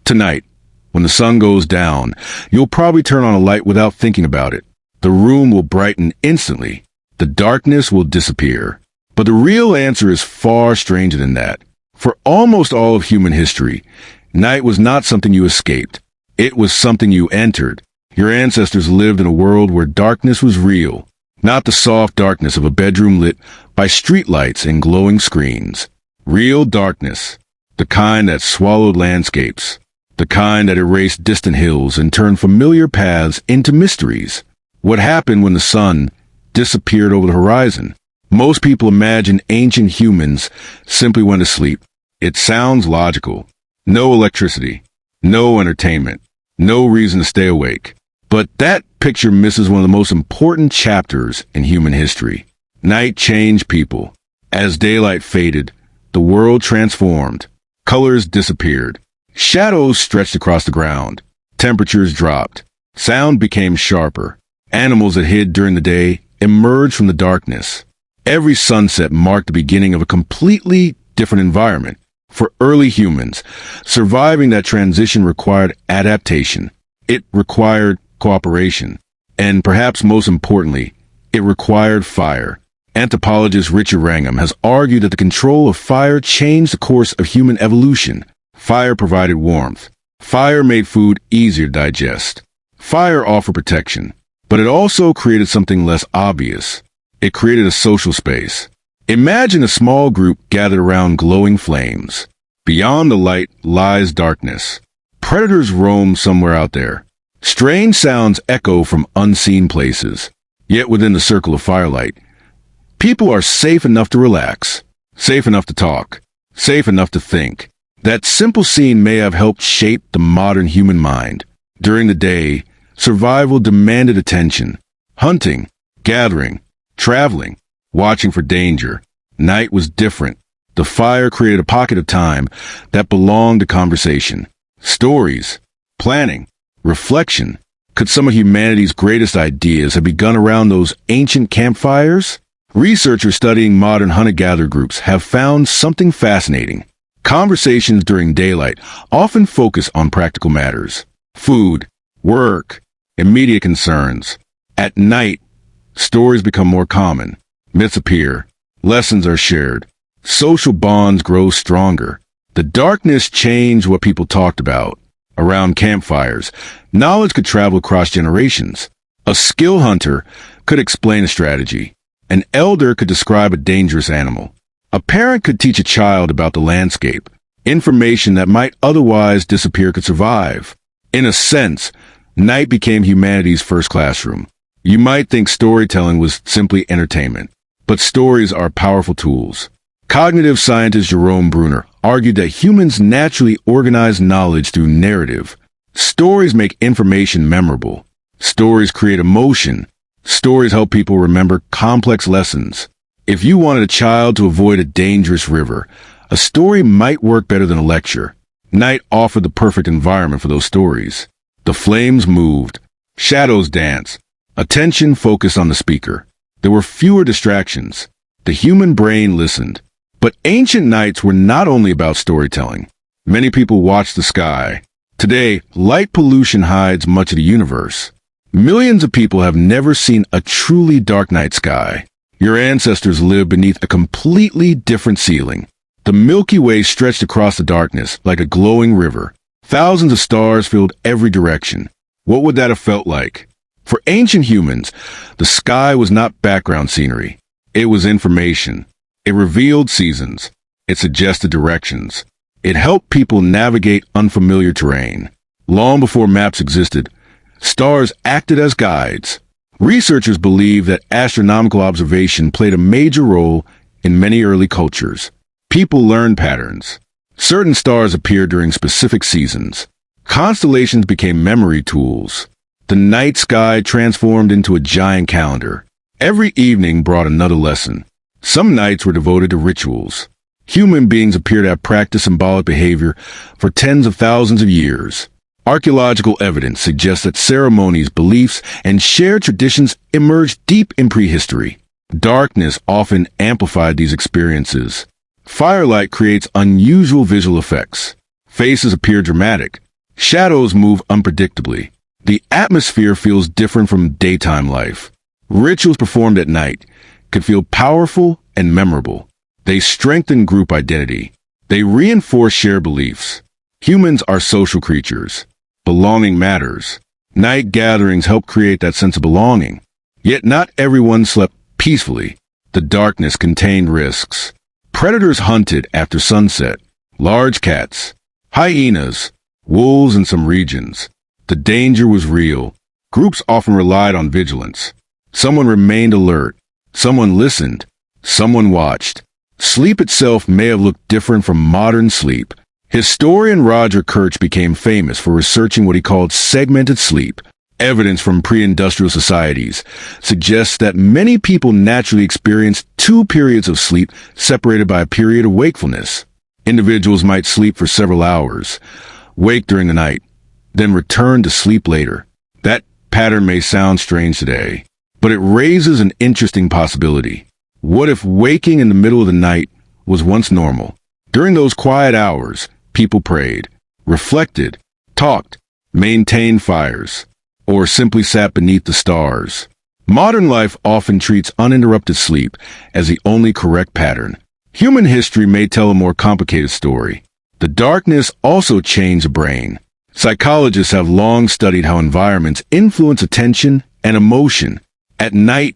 Tonight, when the sun goes down, you'll probably turn on a light without thinking about it. The room will brighten instantly. The darkness will disappear. But the real answer is far stranger than that. For almost all of human history, night was not something you escaped. It was something you entered. Your ancestors lived in a world where darkness was real, not the soft darkness of a bedroom lit by streetlights and glowing screens. Real darkness, the kind that swallowed landscapes, the kind that erased distant hills and turned familiar paths into mysteries. What happened when the sun disappeared over the horizon? Most people imagine ancient humans simply went to sleep. It sounds logical. No electricity, no entertainment, no reason to stay awake. But that picture misses one of the most important chapters in human history. Night changed people. As daylight faded, the world transformed. Colors disappeared. Shadows stretched across the ground. Temperatures dropped. Sound became sharper. Animals that hid during the day emerged from the darkness. Every sunset marked the beginning of a completely different environment. For early humans, surviving that transition required adaptation. It required cooperation. And perhaps most importantly, it required fire. Anthropologist Richard Wrangham has argued that the control of fire changed the course of human evolution. Fire provided warmth. Fire made food easier to digest. Fire offered protection. But it also created something less obvious. It created a social space. Imagine a small group gathered around glowing flames. Beyond the light lies darkness. Predators roam somewhere out there. Strange sounds echo from unseen places. Yet within the circle of firelight, people are safe enough to relax, safe enough to talk, safe enough to think. That simple scene may have helped shape the modern human mind. During the day, survival demanded attention. Hunting, gathering, traveling, watching for danger. Night was different. The fire created a pocket of time that belonged to conversation, stories, planning, reflection. Could some of humanity's greatest ideas have begun around those ancient campfires? Researchers studying modern hunter-gatherer groups have found something fascinating. Conversations during daylight often focus on practical matters: food, work, immediate concerns. At night, stories become more common. Myths appear. Lessons are shared. Social bonds grow stronger. The darkness changed what people talked about. Around campfires, knowledge could travel across generations. A skilled hunter could explain a strategy. An elder could describe a dangerous animal. A parent could teach a child about the landscape. Information that might otherwise disappear could survive. In a sense, night became humanity's first classroom. You might think storytelling was simply entertainment, but stories are powerful tools. Cognitive scientist Jerome Bruner argued that humans naturally organize knowledge through narrative. Stories make information memorable. Stories create emotion. Stories help people remember complex lessons. If you wanted a child to avoid a dangerous river, a story might work better than a lecture. Night offered the perfect environment for those stories. The flames moved. Shadows danced. Attention focused on the speaker. There were fewer distractions. The human brain listened. But ancient nights were not only about storytelling. Many people watched the sky. Today, light pollution hides much of the universe. Millions of people have never seen a truly dark night sky. Your ancestors lived beneath a completely different ceiling. The Milky Way stretched across the darkness like a glowing river. Thousands of stars filled every direction. What would that have felt like? For ancient humans, the sky was not background scenery. It was information. It revealed seasons. It suggested directions. It helped people navigate unfamiliar terrain. Long before maps existed, stars acted as guides. Researchers believe that astronomical observation played a major role in many early cultures. People learned patterns. Certain stars appeared during specific seasons. Constellations became memory tools. The night sky transformed into a giant calendar. Every evening brought another lesson. Some nights were devoted to rituals. Human beings appear to have practiced symbolic behavior for tens of thousands of years. Archaeological evidence suggests that ceremonies, beliefs, and shared traditions emerged deep in prehistory. Darkness often amplified these experiences. Firelight creates unusual visual effects. Faces appear dramatic. Shadows move unpredictably. The atmosphere feels different from daytime life. Rituals performed at night can feel powerful and memorable. They strengthen group identity. They reinforce shared beliefs. Humans are social creatures. Belonging matters. Night gatherings help create that sense of belonging. Yet not everyone slept peacefully. The darkness contained risks. Predators hunted after sunset. Large cats, hyenas, wolves in some regions. The danger was real. Groups often relied on vigilance. Someone remained alert. Someone listened. Someone watched. Sleep itself may have looked different from modern sleep. Historian Roger Kirch became famous for researching what he called segmented sleep. Evidence from pre-industrial societies suggests that many people naturally experienced two periods of sleep separated by a period of wakefulness. Individuals might sleep for several hours, wake during the night, then return to sleep later. That pattern may sound strange today, but it raises an interesting possibility. What if waking in the middle of the night was once normal? During those quiet hours, people prayed, reflected, talked, maintained fires, or simply sat beneath the stars. Modern life often treats uninterrupted sleep as the only correct pattern. Human history may tell a more complicated story. The darkness also changed the brain. Psychologists have long studied how environments influence attention and emotion. At night,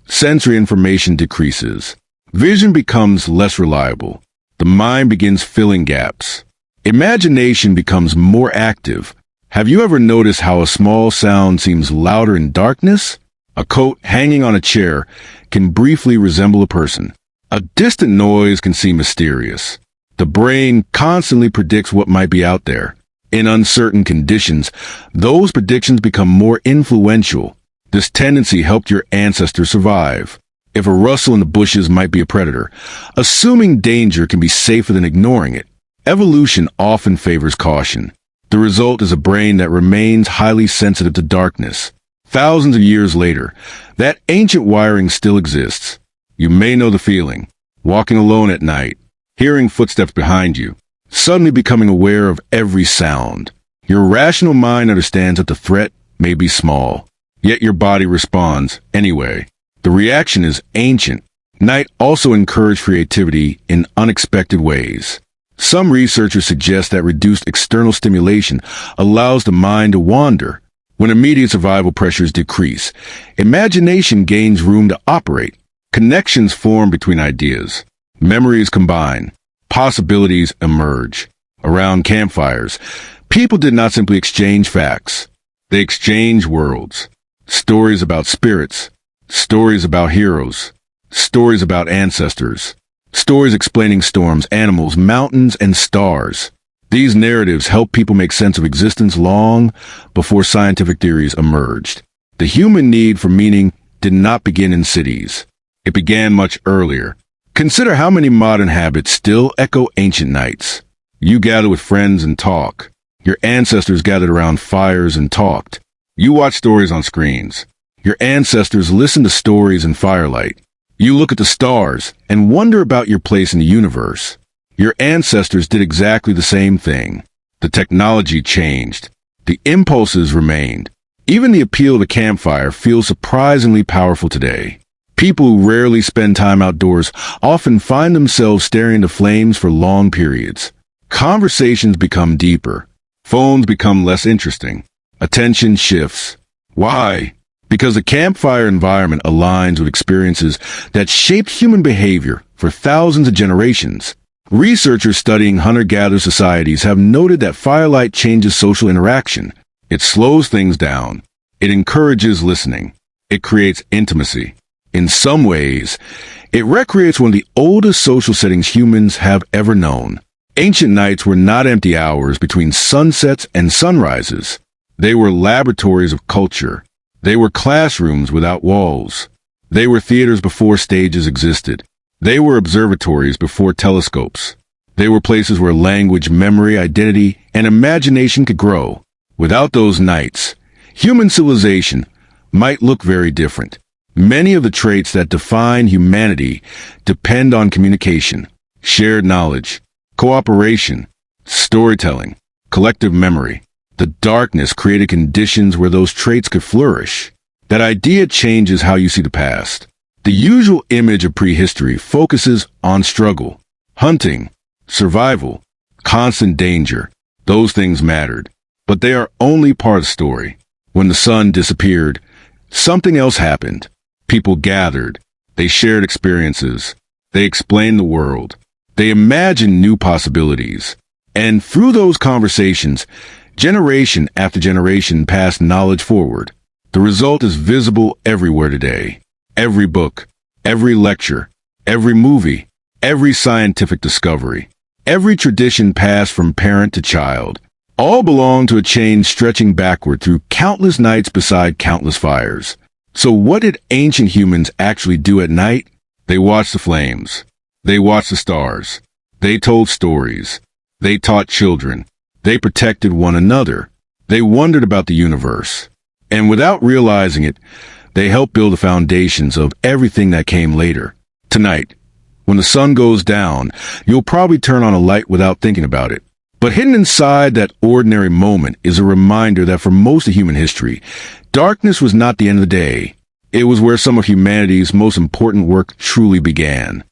sensory information decreases. Vision becomes less reliable. The mind begins filling gaps. Imagination becomes more active. Have you ever noticed how a small sound seems louder in darkness? A coat hanging on a chair can briefly resemble a person. A distant noise can seem mysterious. The brain constantly predicts what might be out there. In uncertain conditions, those predictions become more influential. This tendency helped your ancestors survive. If a rustle in the bushes might be a predator, assuming danger can be safer than ignoring it. Evolution often favors caution. The result is a brain that remains highly sensitive to darkness. Thousands of years later, that ancient wiring still exists. You may know the feeling. Walking alone at night, hearing footsteps behind you, suddenly becoming aware of every sound. Your rational mind understands that the threat may be small, yet your body responds anyway. The reaction is ancient. Night also encouraged creativity in unexpected ways. Some researchers suggest that reduced external stimulation allows the mind to wander. When immediate survival pressures decrease, imagination gains room to operate. Connections form between ideas. Memories combine. Possibilities emerge. Around campfires, people did not simply exchange facts. They exchanged worlds. Stories about spirits. Stories about heroes. Stories about ancestors. Stories explaining storms, animals, mountains, and stars. These narratives help people make sense of existence long before scientific theories emerged. The human need for meaning did not begin in cities. It began much earlier. Consider how many modern habits still echo ancient nights. You gather with friends and talk. Your ancestors gathered around fires and talked. You watch stories on screens. Your ancestors listened to stories in firelight. You look at the stars and wonder about your place in the universe. Your ancestors did exactly the same thing. The technology changed. The impulses remained. Even the appeal of a campfire feels surprisingly powerful today. People who rarely spend time outdoors often find themselves staring into flames for long periods. Conversations become deeper. Phones become less interesting. Attention shifts. Why? Because the campfire environment aligns with experiences that shaped human behavior for thousands of generations. Researchers studying hunter-gatherer societies have noted that firelight changes social interaction. It slows things down. It encourages listening. It creates intimacy. In some ways, it recreates one of the oldest social settings humans have ever known. Ancient nights were not empty hours between sunsets and sunrises. They were laboratories of culture. They were classrooms without walls. They were theaters before stages existed. They were observatories before telescopes. They were places where language, memory, identity, and imagination could grow. Without those nights, human civilization might look very different. Many of the traits that define humanity depend on communication, shared knowledge, cooperation, storytelling, collective memory. The darkness created conditions where those traits could flourish. That idea changes how you see the past. The usual image of prehistory focuses on struggle, hunting, survival, constant danger. Those things mattered, but they are only part of the story. When the sun disappeared, something else happened. People gathered. They shared experiences. They explained the world. They imagined new possibilities. And through those conversations, generation after generation passed knowledge forward. The result is visible everywhere today. Every book, every lecture, every movie, every scientific discovery, every tradition passed from parent to child, all belong to a chain stretching backward through countless nights beside countless fires. So what did ancient humans actually do at night? They watched the flames. They watched the stars. They told stories. They taught children. They protected one another. They wondered about the universe. And without realizing it, they helped build the foundations of everything that came later. Tonight, when the sun goes down, you'll probably turn on a light without thinking about it. But hidden inside that ordinary moment is a reminder that for most of human history, darkness was not the end of the day. It was where some of humanity's most important work truly began.